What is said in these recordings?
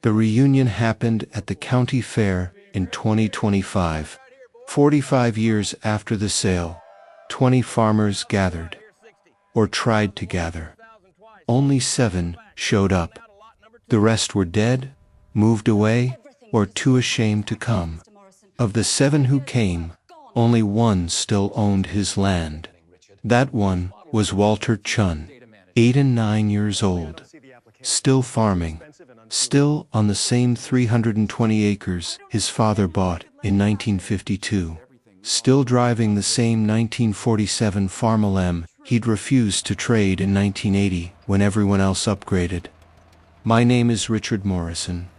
The reunion happened at the county fair in 2025. 45 years after the sale, 20 farmers gathered, or tried to gather. Only 7 showed up. The rest were dead, moved away, or too ashamed to come. Of the 7 who came, only 1 still owned his land. That one was Walter Chun, 8 and 9 years old, still farming, still on the same 320 acres his father bought in 1952, still driving the same 1947 Farmall M he'd refused to trade in 1980 when everyone else upgraded. My name is Richard Morrison.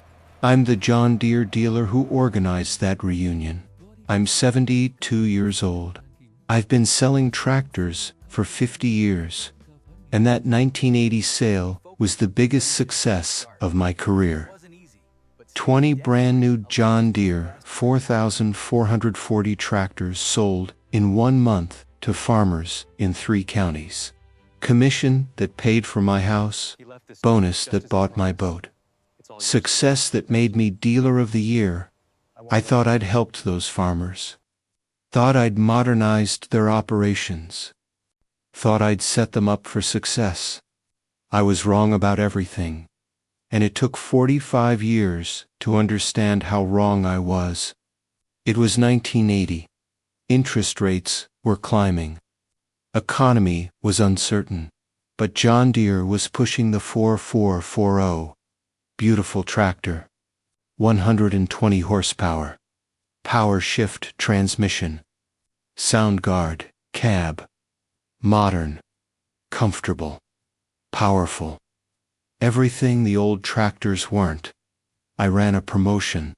I'm the John Deere dealer who organized that reunion. I'm 72 years old. I've been selling tractors for 50 years, and that 1980 sale was the biggest success of my career. 20 brand new John Deere 4,440 tractors sold in 1 month to farmers in 3 counties. Commission that paid for my house, bonus that bought my boat. Success that made me Dealer of the Year. I thought I'd helped those farmers. Thought I'd modernized their operations. Thought I'd set them up for success. I was wrong about everything, and it took 45 years to understand how wrong I was. It was 1980. Interest rates were climbing. Economy was uncertain, but John Deere was pushing the 4440. Beautiful tractor. 120 horsepower. Power shift transmission. Sound guard, cab. Modern. Comfortable. Powerful. Everything the old tractors weren't. I ran a promotion.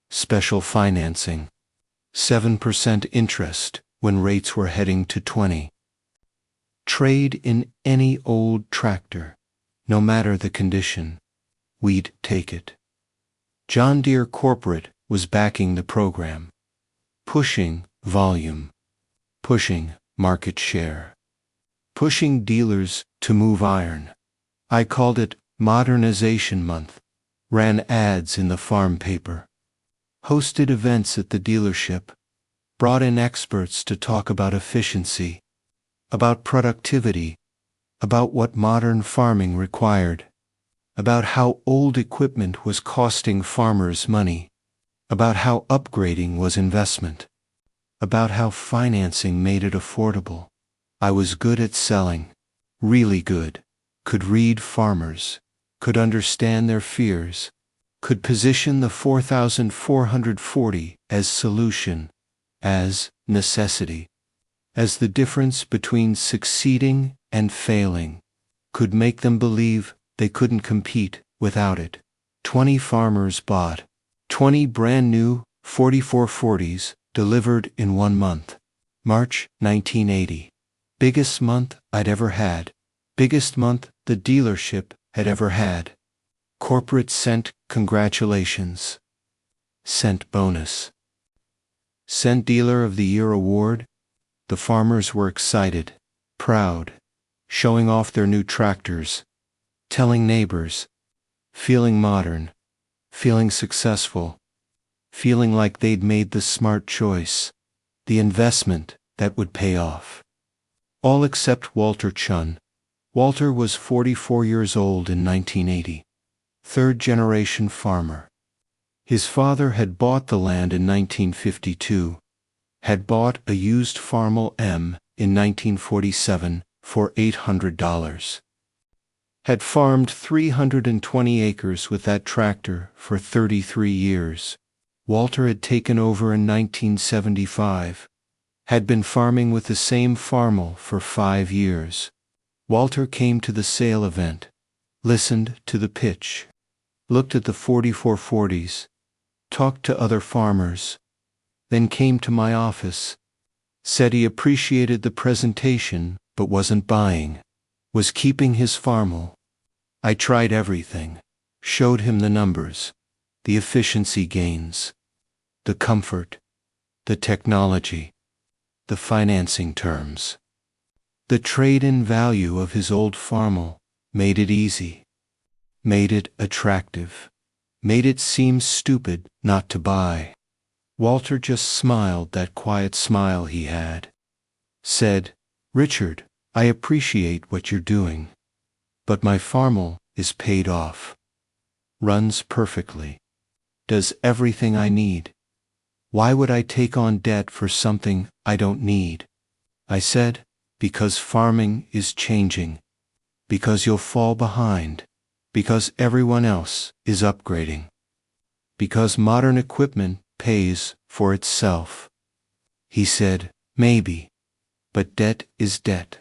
Special financing. 7% interest when rates were heading to 20. Trade in any old tractor, no matter the condition. We'd take it. John Deere Corporate was backing the program. Pushing volume. Pushing market share. Pushing dealers to move iron. I called it Modernization Month. Ran ads in the farm paper. Hosted events at the dealership. Brought in experts to talk about efficiency, about productivity, about what modern farming required, about how old equipment was costing farmers money, about how upgrading was investment, about how financing made it affordable. I was good at selling, really good, could read farmers, could understand their fears, could position the 4,440 as solution, as necessity, as the difference between succeeding and failing, could make them believe they couldn't compete without it. 20 farmers bought 20 brand new 4440s delivered in 1 month. March 1980. Biggest month I'd ever had. Biggest month the dealership had ever had. Corporate sent congratulations. Sent bonus. Sent Dealer of the Year award. The farmers were excited, proud, showing off their new tractors, telling neighbors, feeling modern, feeling successful, feeling like they'd made the smart choice, the investment that would pay off. All except Walter Chun. Walter was 44 years old in 1980, third-generation farmer. His father had bought the land in 1952, had bought a used Farmall M in 1947 for $800. Had farmed 320 acres with that tractor for 33 years. Walter had taken over in 1975, had been farming with the same Farmall for 5 years. Walter came to the sale event, listened to the pitch, looked at the 4440s, talked to other farmers, then came to my office, said he appreciated the presentation but wasn't buying, was keeping his Farmall. I tried everything, showed him the numbers, the efficiency gains, the comfort, the technology, the financing terms. The trade-in value of his old Farmall made it easy, made it attractive. made it seem stupid not to buy. Walter just smiled that quiet smile he had. Said, "Richard, I appreciate what you're doing. But my Farmall is paid off. Runs perfectly. Does everything I need. Why would I take on debt for something I don't need?" I said, "Because farming is changing. Because you'll fall behind. Because everyone else is upgrading. Because modern equipment pays for itself." He said, "Maybe. But debt is debt."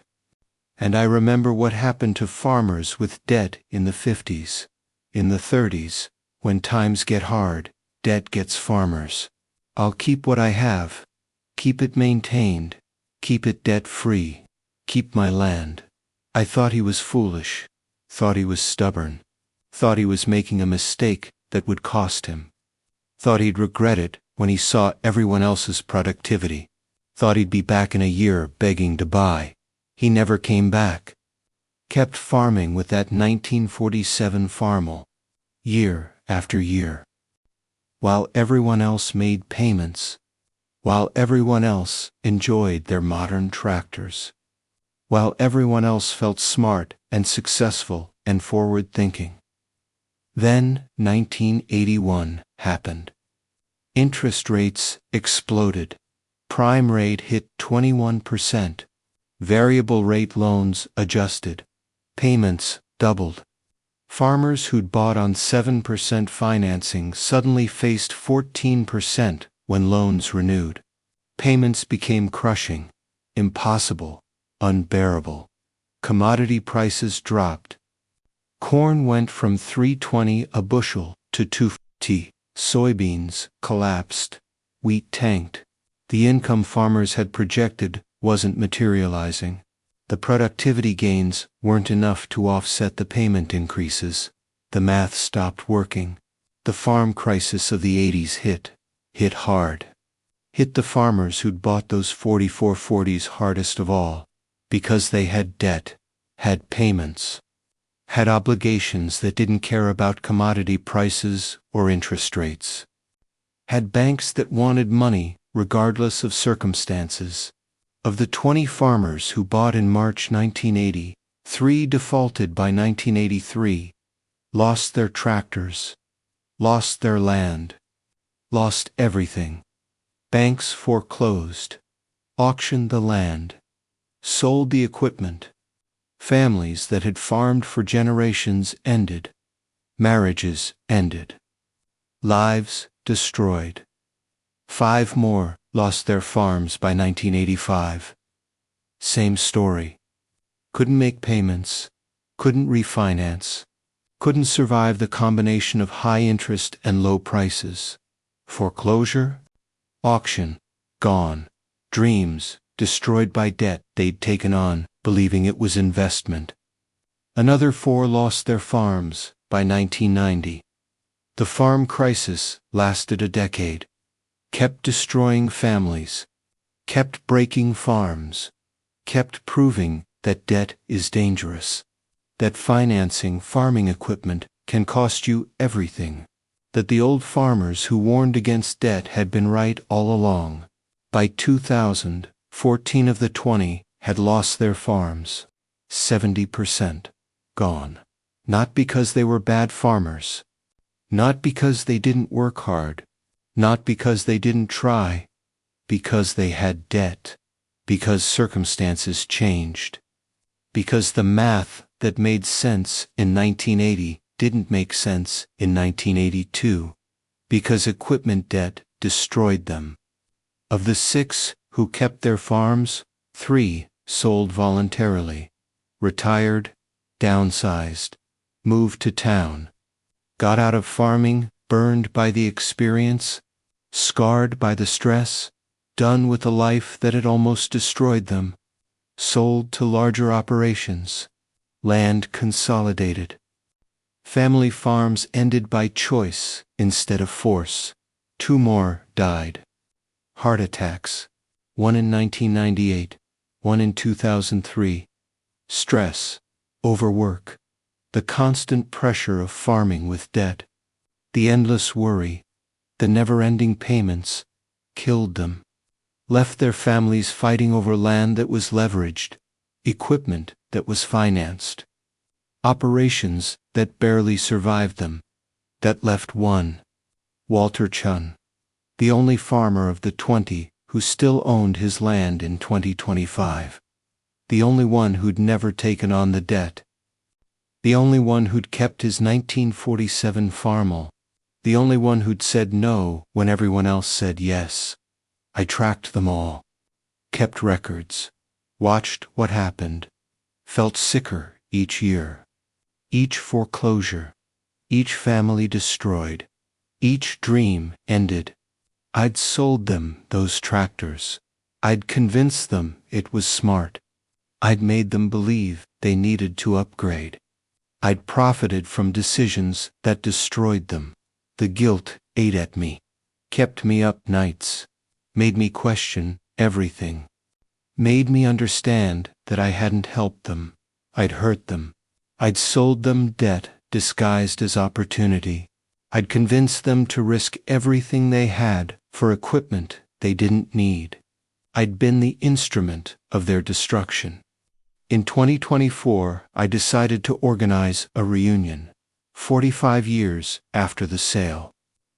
And I remember what happened to farmers with debt in the 50s. In the 30s, when times get hard, debt gets farmers. I'll keep what I have. Keep it maintained. Keep it debt-free. Keep my land. I thought he was foolish. Thought he was stubborn. Thought he was making a mistake that would cost him. Thought he'd regret it when he saw everyone else's productivity. Thought he'd be back in a year begging to buy. He never came back. Kept farming with that 1947 Farmall. Year after year. While everyone else made payments. While everyone else enjoyed their modern tractors. While everyone else felt smart and successful and forward-thinking. Then 1981 happened. Interest rates exploded. Prime rate hit 21%. Variable rate loans adjusted. Payments doubled. Farmers who'd bought on 7% financing suddenly faced 14% when loans renewed. Payments became crushing, impossible, unbearable. Commodity prices dropped. Corn went from $3.20 a bushel to $2.50. Soybeans collapsed. Wheat tanked. The income farmers had projected wasn't materializing. The productivity gains weren't enough to offset the payment increases. The math stopped working. The farm crisis of the 80s hit hard. Hit the farmers who'd bought those 4440s hardest of all, because they had debt, had payments, had obligations that didn't care about commodity prices or interest rates, had banks that wanted money regardless of circumstances. Of the 20 farmers who bought in March 1980, 3 defaulted by 1983, lost their tractors, lost their land, lost everything. Banks foreclosed, auctioned the land, sold the equipment. Families that had farmed for generations ended. Marriages ended. Lives destroyed. 5 more lost their farms by 1985. Same story. Couldn't make payments, couldn't refinance, couldn't survive the combination of high interest and low prices. Foreclosure, auction, gone. Dreams destroyed by debt they'd taken on, believing it was investment. Another 4 lost their farms by 1990. The farm crisis lasted a decade, kept destroying families, kept breaking farms, kept proving that debt is dangerous, that financing farming equipment can cost you everything, that the old farmers who warned against debt had been right all along. By 2000, 14 of the 20 had lost their farms. 70% gone. Not because they were bad farmers. Not because they didn't work hard. Not because they didn't try. Because they had debt. Because circumstances changed. Because the math that made sense in 1980 didn't make sense in 1982. Because equipment debt destroyed them. Of the 6 who kept their farms, 3 sold voluntarily, retired, downsized, moved to town, got out of farming, burned by the experience, scarred by the stress, done with a life that had almost destroyed them, sold to larger operations, land consolidated. Family farms ended by choice instead of force. 2 more died. Heart attacks. 1 in 1998, 1 in 2003. Stress, overwork, the constant pressure of farming with debt. The endless worry, the never-ending payments, killed them. Left their families fighting over land that was leveraged, equipment that was financed, operations that barely survived them, that left one, Walter Chun, the only farmer of the 20 who still owned his land in 2025. The only one who'd never taken on the debt. The only one who'd kept his 1947 Farmall. The only one who'd said no when everyone else said yes. I tracked them all. Kept records. Watched what happened. Felt sicker each year. Each foreclosure. Each family destroyed. Each dream ended. I'd sold them those tractors. I'd convinced them it was smart. I'd made them believe they needed to upgrade. I'd profited from decisions that destroyed them. The guilt ate at me, kept me up nights, made me question everything, made me understand that I hadn't helped them. I'd hurt them. I'd sold them debt disguised as opportunity. I'd convinced them to risk everything they had for equipment they didn't need. I'd been the instrument of their destruction. In 2024, I decided to organize a reunion, 45 years after the sale.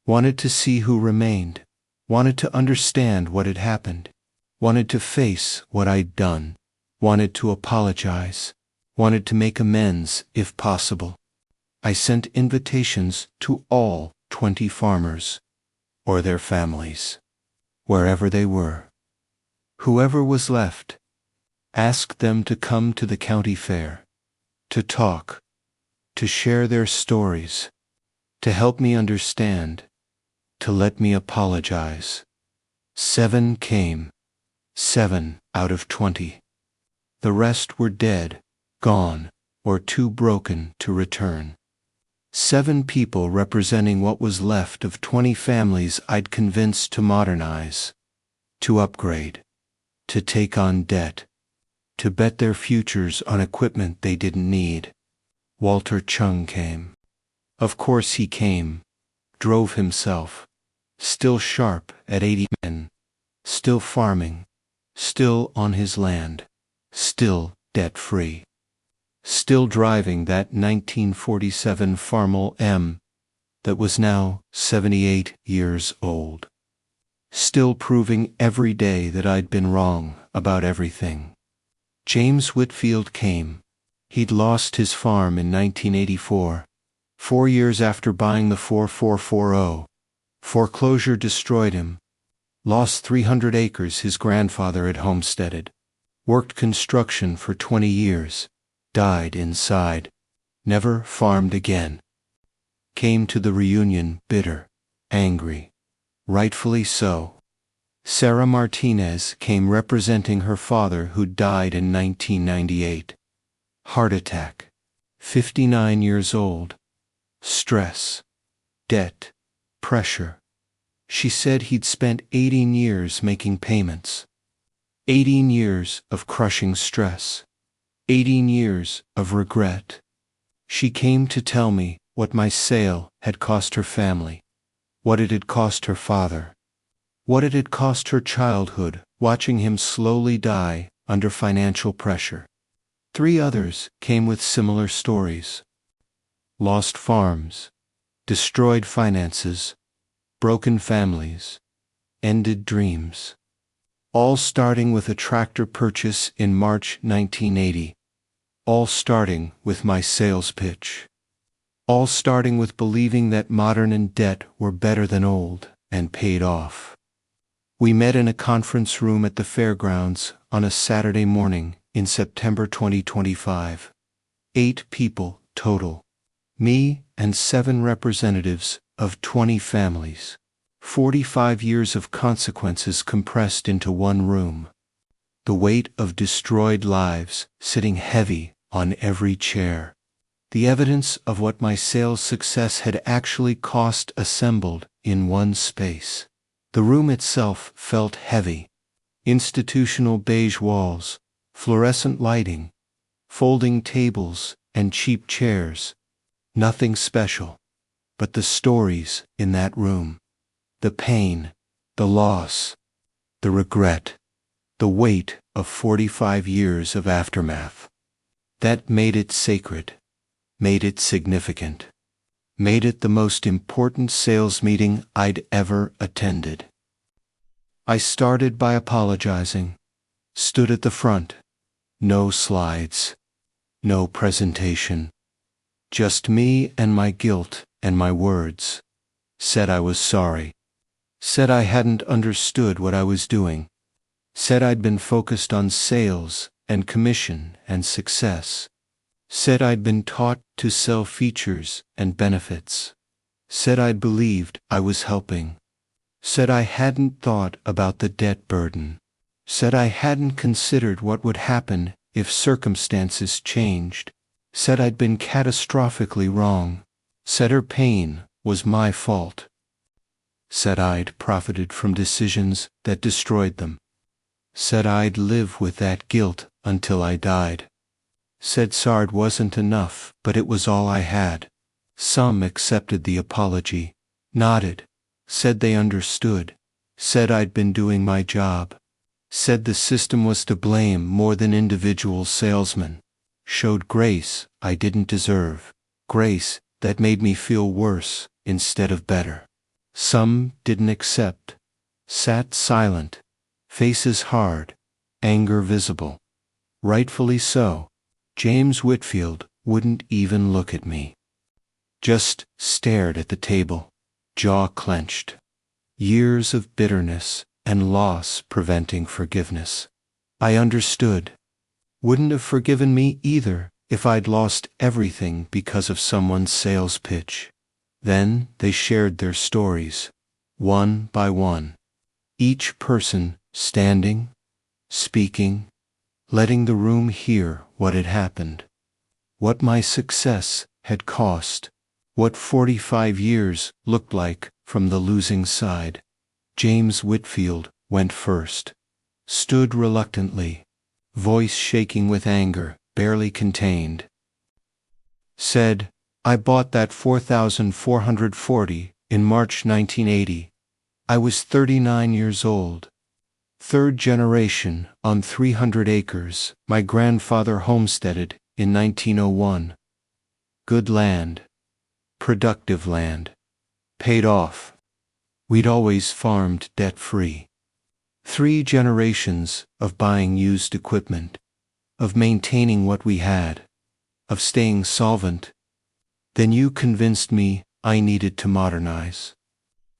Wanted to see who remained, wanted to understand what had happened, wanted to face what I'd done, wanted to apologize, wanted to make amends if possible. I sent invitations to all 20 farmers, or their families, wherever they were. Whoever was left, asked them to come to the county fair, to talk, to share their stories, to help me understand, to let me apologize. 7 came, 7 out of 20. The rest were dead, gone, or too broken to return. 7 people representing what was left of 20 families I'd convinced to modernize, to upgrade, to take on debt, to bet their futures on equipment they didn't need. Walter Chung came. Of course he came, drove himself, still sharp at 80 men, still farming, still on his land, still debt-free, still driving that 1947 Farmall M that was now 78 years old, still proving every day that I'd been wrong about everything. James Whitfield came. He'd lost his farm in 1984, 4 years after buying the 4440. Foreclosure destroyed him. Lost 300 acres his grandfather had homesteaded. Worked construction for 20 years. Died inside. Never farmed again. Came to the reunion bitter, angry. Rightfully so. Sarah Martinez came representing her father who died in 1998. Heart attack. 59 years old. Stress. Debt. Pressure. She said he'd spent 18 years making payments. 18 years of crushing stress. 18 years of regret. She came to tell me what my sale had cost her family, what it had cost her father, what it had cost her childhood watching him slowly die under financial pressure. 3 others came with similar stories. Lost farms, destroyed finances, broken families, ended dreams. All starting with a tractor purchase in March 1980. All starting with my sales pitch. All starting with believing that modern and debt were better than old and paid off. We met in a conference room at the fairgrounds on a Saturday morning in September 2025. 8 people total. Me and 7 representatives of 20 families. 45 years of consequences compressed into one room. The weight of destroyed lives sitting heavy on every chair. The evidence of what my sales success had actually cost assembled in one space. The room itself felt heavy. Institutional beige walls, fluorescent lighting, folding tables, and cheap chairs. Nothing special. but the stories in that room, the pain, the loss, the regret, the weight of 45 years of aftermath. That made it sacred, made it significant, made it the most important sales meeting I'd ever attended. I started by apologizing, stood at the front, no slides, no presentation, just me and my guilt and my words. Said I was sorry, said I hadn't understood what I was doing, said I'd been focused on sales and commission and success, said I'd been taught to sell features and benefits, said I'd believed I was helping, said I hadn't thought about the debt burden, said I hadn't considered what would happen if circumstances changed, said I'd been catastrophically wrong, said her pain was my fault, said I'd profited from decisions that destroyed them, said I'd live with that guilt until I died, said SARD wasn't enough, but it was all I had. Some accepted the apology, nodded, said they understood, said I'd been doing my job, said the system was to blame more than individual salesmen, showed grace I didn't deserve, grace that made me feel worse instead of better. Some didn't accept, sat silent, faces hard, anger visible. Rightfully so. James Whitfield wouldn't even look at me. Just stared at the table, jaw clenched. Years of bitterness and loss preventing forgiveness. I understood. Wouldn't have forgiven me either if I'd lost everything because of someone's sales pitch. Then they shared their stories, one by one. Each person standing, speaking, letting the room hear what had happened, what my success had cost, what 45 years looked like from the losing side. James Whitfield went first, stood reluctantly, voice shaking with anger, barely contained. Said, I bought that 4,440 in March 1980. I was 39 years old. Third generation on 300 acres my grandfather homesteaded in 1901. Good land, productive land, paid off. We'd always farmed debt-free. 3 generations of buying used equipment, of maintaining what we had, of staying solvent. Then you convinced me I needed to modernize.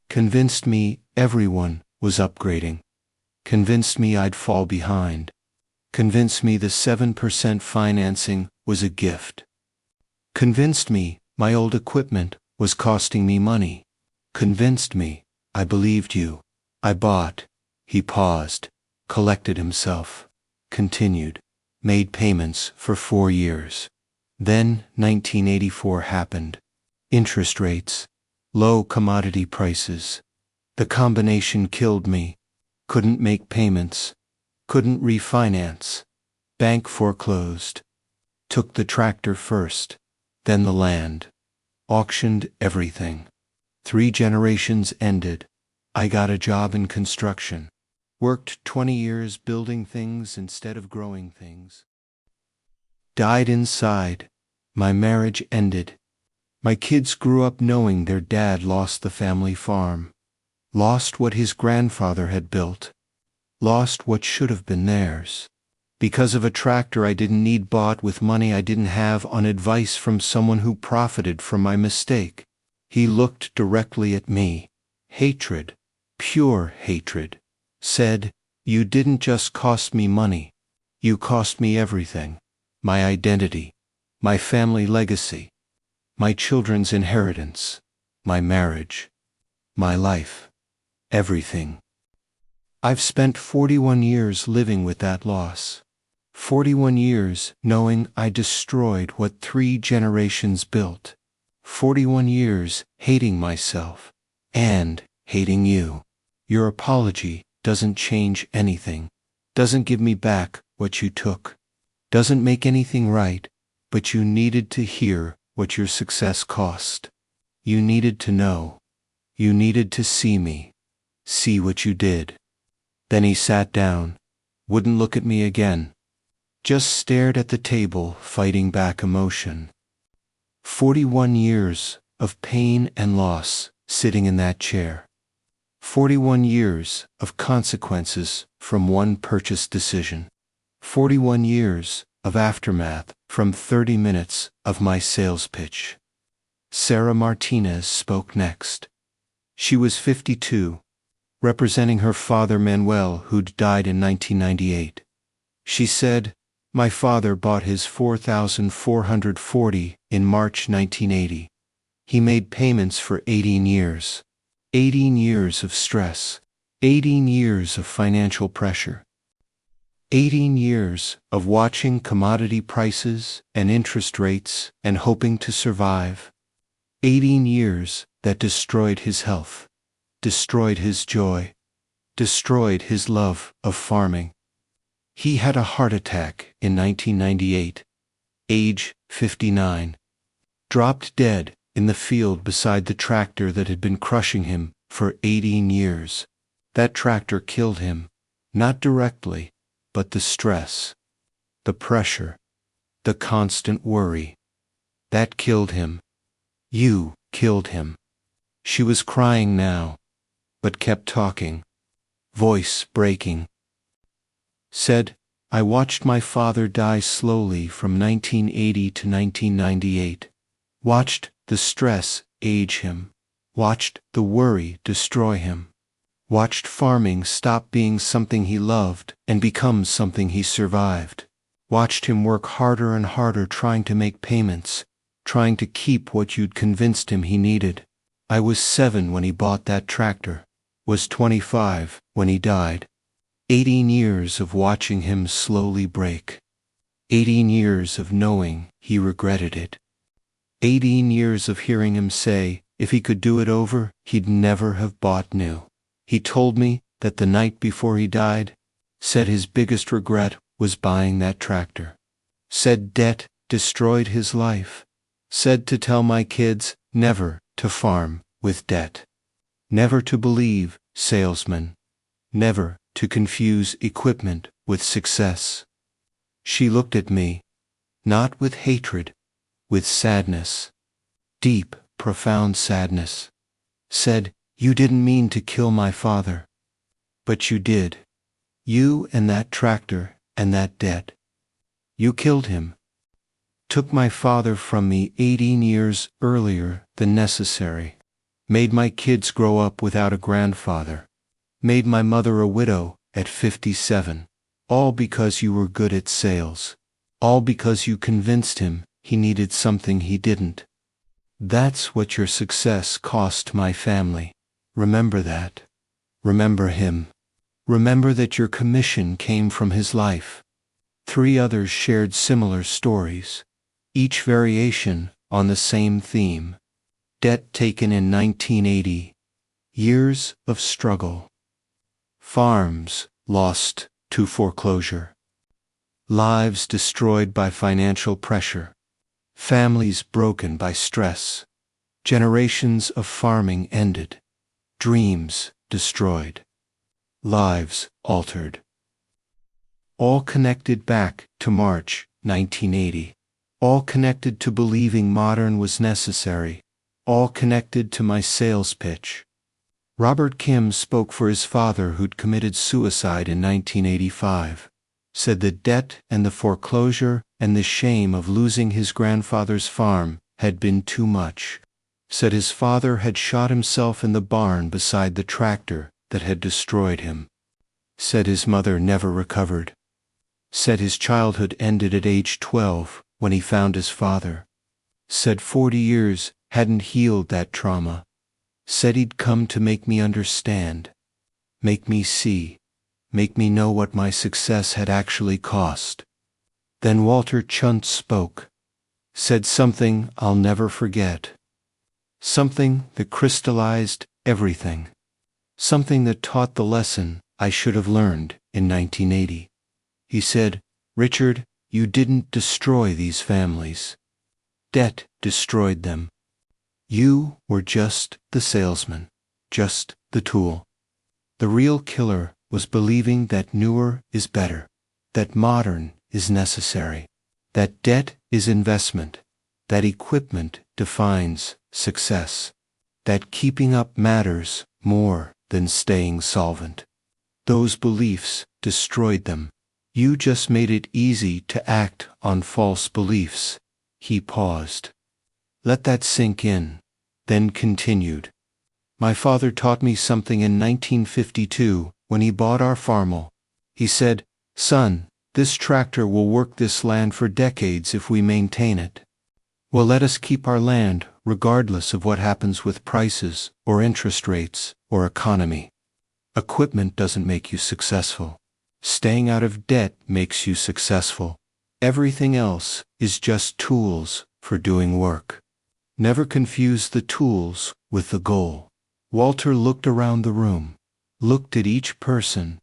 Convinced me everyone was upgrading. Convinced me I'd fall behind. Convinced me the 7% financing was a gift. Convinced me my old equipment was costing me money. Convinced me I believed you. I bought. He paused, collected himself, continued, made payments for 4 years. Then 1984 happened. Interest rates, low commodity prices. The combination killed me. Couldn't make payments. Couldn't refinance. Bank foreclosed. Took the tractor first, then the land. Auctioned everything. 3 generations ended. I got a job in construction. Worked 20 years building things instead of growing things. Died inside. My marriage ended. My kids grew up knowing their dad lost the family farm. Lost what his grandfather had built. Lost what should have been theirs. Because of a tractor I didn't need bought with money I didn't have on advice from someone who profited from my mistake. He looked directly at me. Hatred. Pure hatred. Said, you didn't just cost me money. You cost me everything. My identity. My family legacy. My children's inheritance. My marriage. My life. Everything. I've spent 41 years living with that loss. 41 years knowing I destroyed what 3 generations built. 41 years hating myself. And hating you. Your apology doesn't change anything. Doesn't give me back what you took. Doesn't make anything right, but you needed to hear what your success cost. You needed to know. You needed to see me. See what you did. Then he sat down, wouldn't look at me again. Just stared at the table, fighting back emotion. 41 years of pain and loss sitting in that chair. 41 years of consequences from one purchase decision. 41 years of aftermath from 30 minutes of my sales pitch. Sarah Martinez spoke next. She was 52, representing her father Manuel, who'd died in 1998. She said, "My father bought his 4,440 in March 1980. He made payments for 18 years. 18 years of stress. 18 years of financial pressure. 18 years of watching commodity prices and interest rates and hoping to survive. 18 years that destroyed his health, destroyed his joy, destroyed his love of farming. He had a heart attack in 1998, age 59. Dropped dead in the field beside the tractor that had been crushing him for 18 years. That tractor killed him, not directly, but the stress, the pressure, the constant worry. That killed him. You killed him." She was crying now, but kept talking, voice breaking. Said, "I watched my father die slowly from 1980 to 1998. Watched the stress age him. Watched the worry destroy him. Watched farming stop being something he loved and become something he survived. Watched him work harder and harder trying to make payments, trying to keep what you'd convinced him he needed. I was 7 when he bought that tractor, was 25 when he died. 18 years of watching him slowly break. 18 years of knowing he regretted it. 18 years of hearing him say, if he could do it over, he'd never have bought new. He told me that the night before he died, said his biggest regret was buying that tractor. Said debt destroyed his life. Said to tell my kids never to farm with debt. Never to believe salesmen. Never to confuse equipment with success." She looked at me, not with hatred, with sadness. Deep, profound sadness. Said, "You didn't mean to kill my father. But you did. You and that tractor and that debt. You killed him. Took my father from me 18 years earlier than necessary. Made my kids grow up without a grandfather. Made my mother a widow at 57. All because you were good at sales. All because you convinced him he needed something he didn't. That's what your success cost my family. Remember that. Remember him. Remember that your commission came from his life." 3 others shared similar stories, each variation on the same theme. Debt taken in 1980. Years of struggle. Farms lost to foreclosure. Lives destroyed by financial pressure. Families broken by stress. Generations of farming ended. Dreams destroyed. Lives altered. All connected back to March 1980. All connected to believing modern was necessary. All connected to my sales pitch. Robert Kim spoke for his father who'd committed suicide in 1985. Said the debt and the foreclosure and the shame of losing his grandfather's farm had been too much. Said his father had shot himself in the barn beside the tractor that had destroyed him. Said his mother never recovered. Said his childhood ended at age 12 when he found his father. Said 40 years hadn't healed that trauma. Said he'd come to make me understand, make me see, make me know what my success had actually cost. Then Walter Chunt spoke, said something I'll never forget. Something that crystallized everything. Something that taught the lesson I should have learned in 1980. He said, "Richard, you didn't destroy these families. Debt destroyed them. You were just the salesman, just the tool. The real killer was believing that newer is better, that modern is necessary, that debt is investment, that equipment defines success, that keeping up matters more than staying solvent. Those beliefs destroyed them. You just made it easy to act on false beliefs. He paused. Let that sink in, then continued. My father taught me something in 1952 when he bought our Farmall. He said, "Son, this tractor will work this land for decades if we maintain it. Well, let us keep our land regardless of what happens with prices or interest rates or economy. Equipment doesn't make you successful. Staying out of debt makes you successful. Everything else is just tools for doing work. Never confuse the tools with the goal." Walter looked around the room, looked at each person,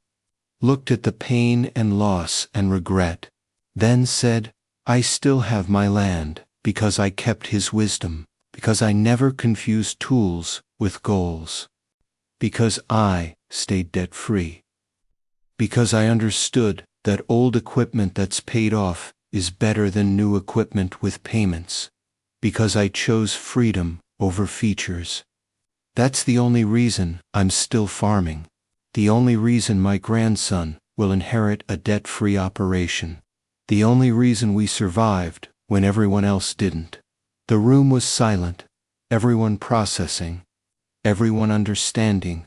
looked at the pain and loss and regret, then said, "I still have my land because I kept his wisdom, because I never confused tools with goals, because I stayed debt-free, because I understood that old equipment that's paid off is better than new equipment with payments, because I chose freedom over features. That's the only reason I'm still farming, the only reason my grandson will inherit a debt-free operation, the only reason we survived when everyone else didn't." The room was silent, everyone processing, everyone understanding,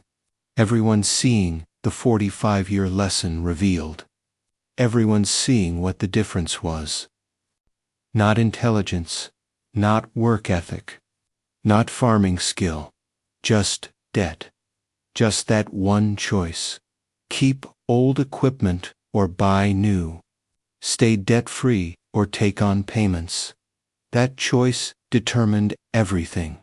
everyone seeing the 45-year lesson revealed, everyone seeing what the difference was. Not intelligence, not work ethic, not farming skill, just debt. Just that one choice. Keep old equipment or buy new. Stay debt-free or take on payments. That choice determined everything.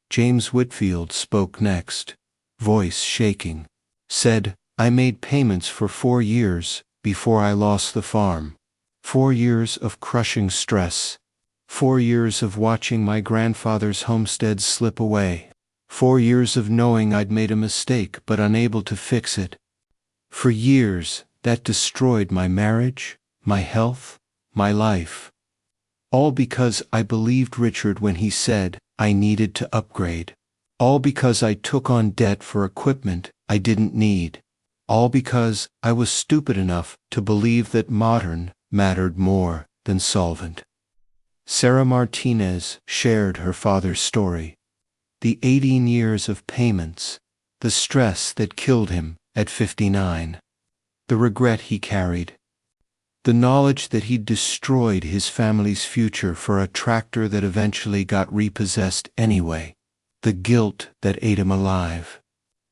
James Whitfield spoke next, voice shaking, said, "I made payments for 4 years before I lost the farm. 4 years of crushing stress. 4 years of watching my grandfather's homestead slip away. 4 years of knowing I'd made a mistake but unable to fix it. For years, that destroyed my marriage, my health, my life. All because I believed Richard when he said I needed to upgrade. All because I took on debt for equipment I didn't need. All because I was stupid enough to believe that modern mattered more than solvent." Sarah Martinez shared her father's story. The 18 years of payments, the stress that killed him at 59, the regret he carried, the knowledge that he'd destroyed his family's future for a tractor that eventually got repossessed anyway, the guilt that ate him alive,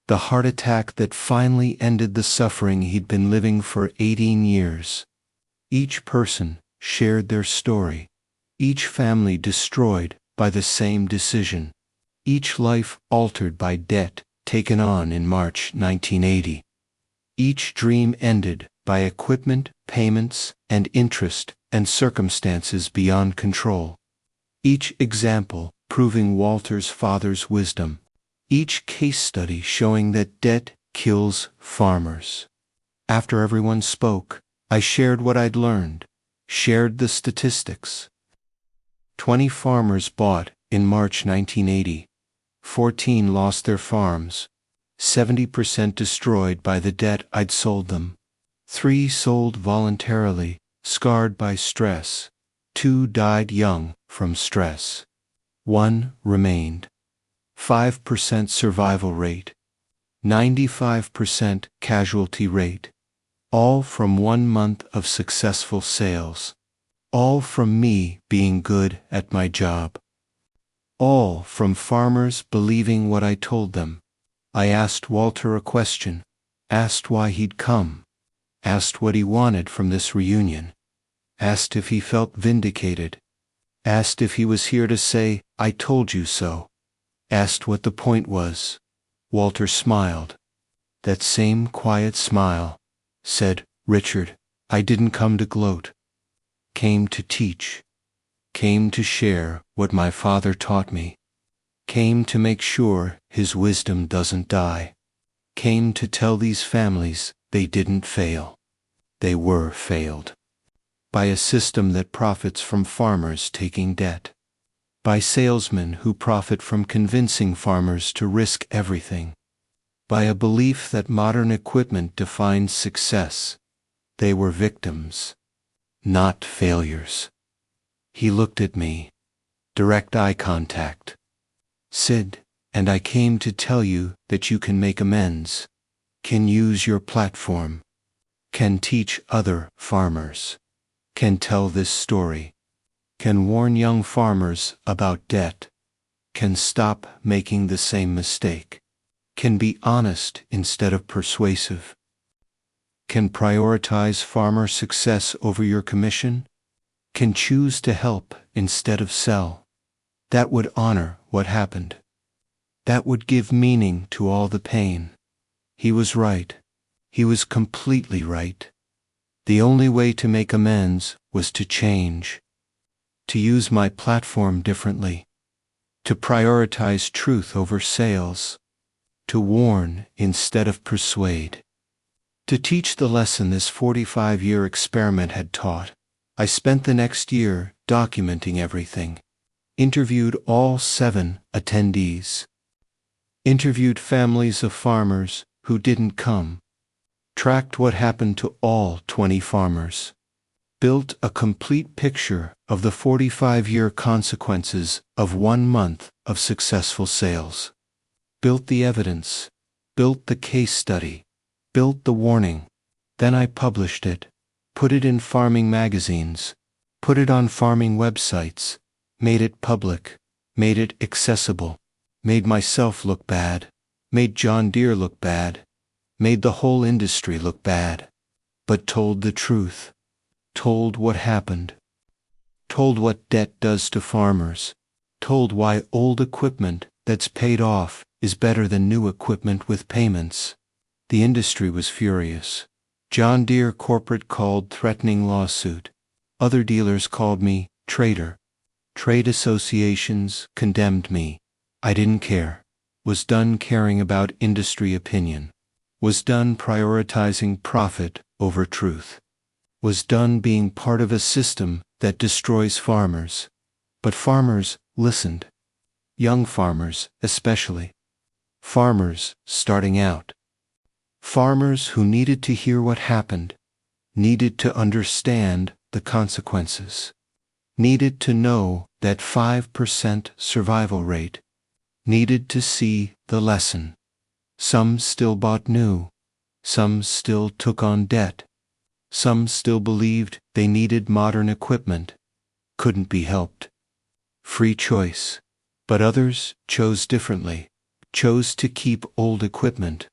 the heart attack that finally ended the suffering he'd been living for 18 years. Each person shared their story, each family destroyed by the same decision. Each life altered by debt taken on in March 1980. Each dream ended by equipment, payments, and interest and circumstances beyond control. Each example proving Walter's father's wisdom. Each case study showing that debt kills farmers. After everyone spoke, I shared what I'd learned, shared the statistics. 20 farmers bought in March 1980. 14 lost their farms, 70% destroyed by the debt I'd sold them. 3 sold voluntarily, scarred by stress. 2 died young from stress. 1 remained. 5% survival rate. 95% casualty rate. All from 1 month of successful sales. All from me being good at my job. All from farmers believing what I told them. I asked Walter a question, asked why he'd come, asked what he wanted from this reunion, asked if he felt vindicated, asked if he was here to say, "I told you so," asked what the point was. Walter smiled. That same quiet smile said, "Richard, I didn't come to gloat. Came to teach. Came to share what my father taught me. Came to make sure his wisdom doesn't die. Came to tell these families they didn't fail. They were failed. By a system that profits from farmers taking debt. By salesmen who profit from convincing farmers to risk everything. By a belief that modern equipment defines success. They were victims, not failures. He looked at me. Direct eye contact. Sid, and I came to tell you that you can make amends, can use your platform, can teach other farmers, can tell this story, can warn young farmers about debt, can stop making the same mistake, can be honest instead of persuasive, can prioritize farmer success over your commission, can choose to help instead of sell. That would honor what happened. That would give meaning to all the pain. He was right. He was completely right. The only way to make amends was to change. To use my platform differently. To prioritize truth over sales. To warn instead of persuade. To teach the lesson this 45-year experiment had taught, I spent the next year documenting everything. Interviewed all 7 attendees. Interviewed families of farmers who didn't come. Tracked what happened to all 20 farmers. Built a complete picture of the 45-year consequences of 1 month of successful sales. Built the evidence. Built the case study. Built the warning. Then I published it. Put it in farming magazines. Put it on farming websites. Made it public, made it accessible, made myself look bad, made John Deere look bad, made the whole industry look bad, but told the truth, told what happened, told what debt does to farmers, told why old equipment that's paid off is better than new equipment with payments. The industry was furious. John Deere corporate called threatening lawsuit. Other dealers called me traitor. Trade associations condemned me. I didn't care. Was done caring about industry opinion. Was done prioritizing profit over truth. Was done being part of a system that destroys farmers. But farmers listened. Young farmers especially. Farmers starting out. Farmers who needed to hear what happened. Needed to understand the consequences. Needed to know that 5% survival rate. Needed to see the lesson. Some still bought new. Some still took on debt. Some still believed they needed modern equipment. Couldn't be helped. Free choice. But others chose differently. Chose to keep old equipment.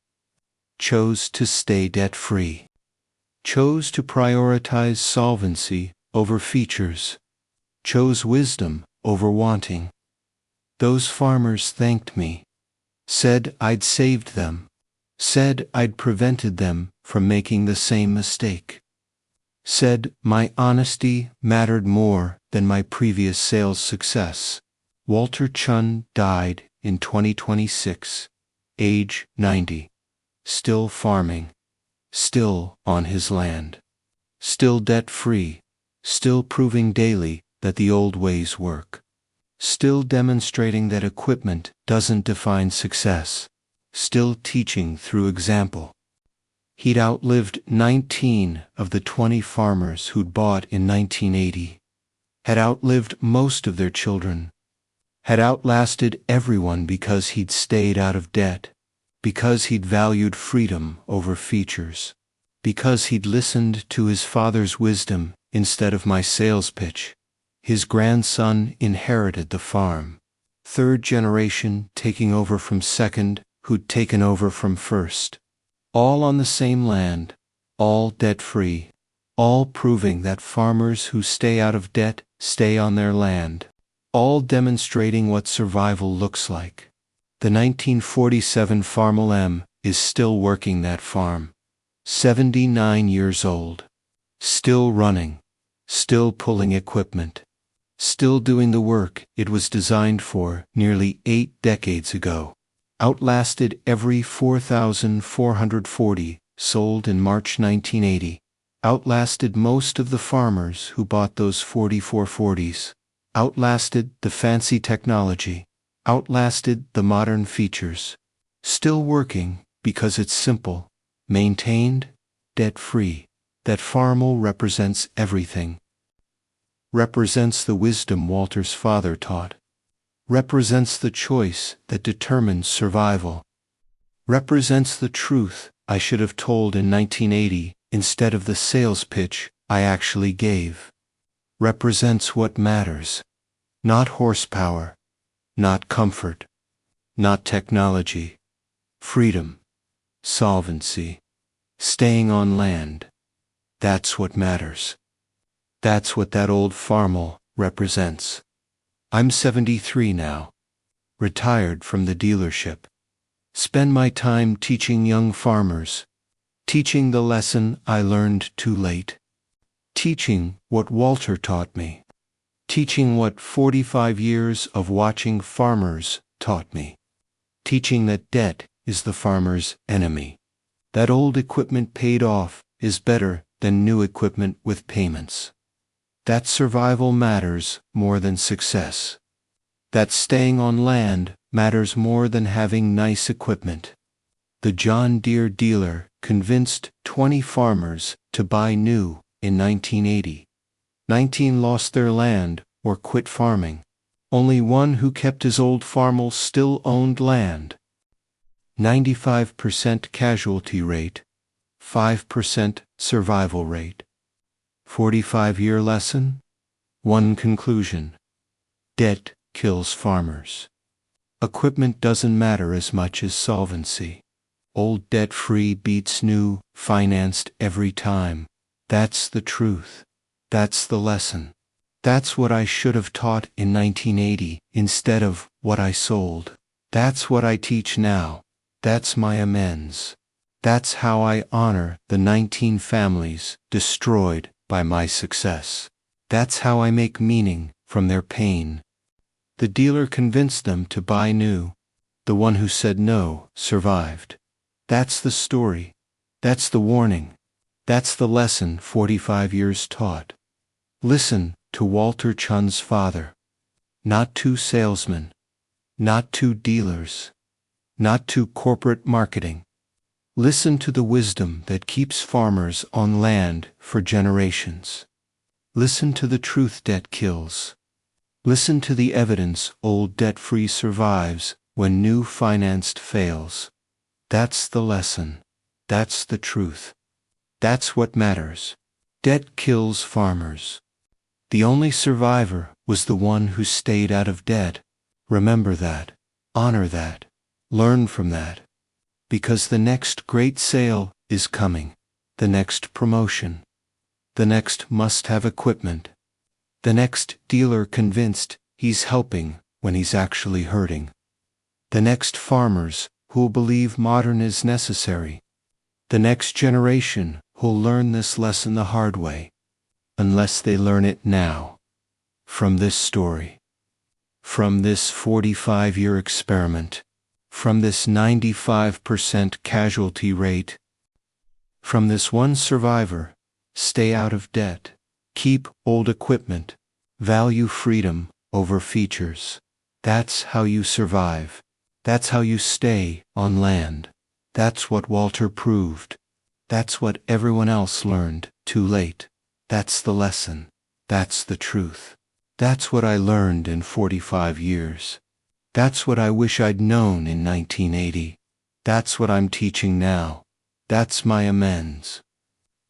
Chose to stay debt-free. Chose to prioritize solvency over features. Chose wisdom over wanting. Those farmers thanked me. Said I'd saved them. Said I'd prevented them from making the same mistake. Said my honesty mattered more than my previous sales success. Walter Chun died in 2026, age 90. Still farming. Still on his land. Still debt-free. Still proving daily that the old ways work. Still demonstrating that equipment doesn't define success. Still teaching through example. He'd outlived 19 of the 20 farmers who'd bought in 1980. Had outlived most of their children. Had outlasted everyone because he'd stayed out of debt. Because he'd valued freedom over features. Because he'd listened to his father's wisdom instead of my sales pitch. His grandson inherited the farm. 3rd generation taking over from 2nd, who'd taken over from 1st. All on the same land, all debt-free, all proving that farmers who stay out of debt stay on their land, all demonstrating what survival looks like. The 1947 Farmall M is still working that farm. 79 years old. Still running. Still pulling equipment. Still doing the work it was designed for nearly 8 decades ago. Outlasted every 4,440 sold in March 1980. Outlasted most of the farmers who bought those 4440s. Outlasted the fancy technology. Outlasted the modern features. Still working because it's simple, maintained, debt-free. That Farmall represents everything. Represents the wisdom Walter's father taught. Represents the choice that determines survival. Represents the truth I should have told in 1980 instead of the sales pitch I actually gave. Represents what matters. Not horsepower, not comfort, not technology. Freedom, solvency, staying on land. That's what matters. That's what that old Farmall represents. I'm 73 now, retired from the dealership. Spend my time teaching young farmers, teaching the lesson I learned too late, teaching what Walter taught me, teaching what 45 years of watching farmers taught me, teaching that debt is the farmer's enemy. That old equipment paid off is better than new equipment with payments. That survival matters more than success. That staying on land matters more than having nice equipment. The John Deere dealer convinced 20 farmers to buy new in 1980. 19 lost their land or quit farming. Only one who kept his old Farmall still owned land. 95% casualty rate, 5% survival rate. 45-year lesson? One conclusion. Debt kills farmers. Equipment doesn't matter as much as solvency. Old debt-free beats new, financed every time. That's the truth. That's the lesson. That's what I should have taught in 1980 instead of what I sold. That's what I teach now. That's my amends. That's how I honor the 19 families destroyed by my success. That's how I make meaning from their pain. The dealer convinced them to buy new. The one who said no survived. That's the story. That's the warning. That's the lesson 45 years taught. Listen to Walter Chun's father. Not to salesmen. Not to dealers. Not to corporate marketing. Listen to the wisdom that keeps farmers on land for generations. Listen to the truth debt kills. Listen to the evidence old debt-free survives when new financed fails. That's the lesson. That's the truth. That's what matters. Debt kills farmers. The only survivor was the one who stayed out of debt. Remember that. Honor that. Learn from that. Because the next great sale is coming. The next promotion. The next must-have equipment. The next dealer convinced he's helping when he's actually hurting. The next farmers who'll believe modern is necessary. The next generation who'll learn this lesson the hard way. Unless they learn it now. From this story. From this 45-year experiment. From this 95% casualty rate. From this one survivor, stay out of debt. Keep old equipment. Value freedom over features. That's how you survive. That's how you stay on land. That's what Walter proved. That's what everyone else learned too late. That's the lesson. That's the truth. That's what I learned in 45 years. That's what I wish I'd known in 1980. That's what I'm teaching now. That's my amends.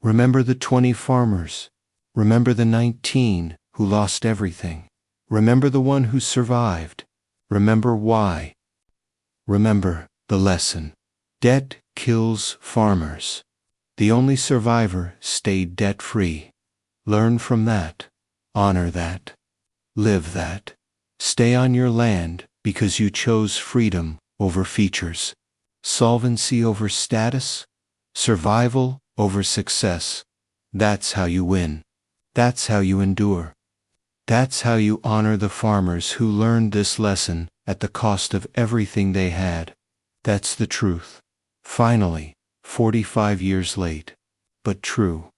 Remember the 20 farmers. Remember the 19 who lost everything. Remember the one who survived. Remember why. Remember the lesson. Debt kills farmers. The only survivor stayed debt-free. Learn from that. Honor that. Live that. Stay on your land because you chose freedom over features. Solvency over status. Survival over success. That's how you win. That's how you endure. That's how you honor the farmers who learned this lesson at the cost of everything they had. That's the truth. Finally, 45 years late. But true.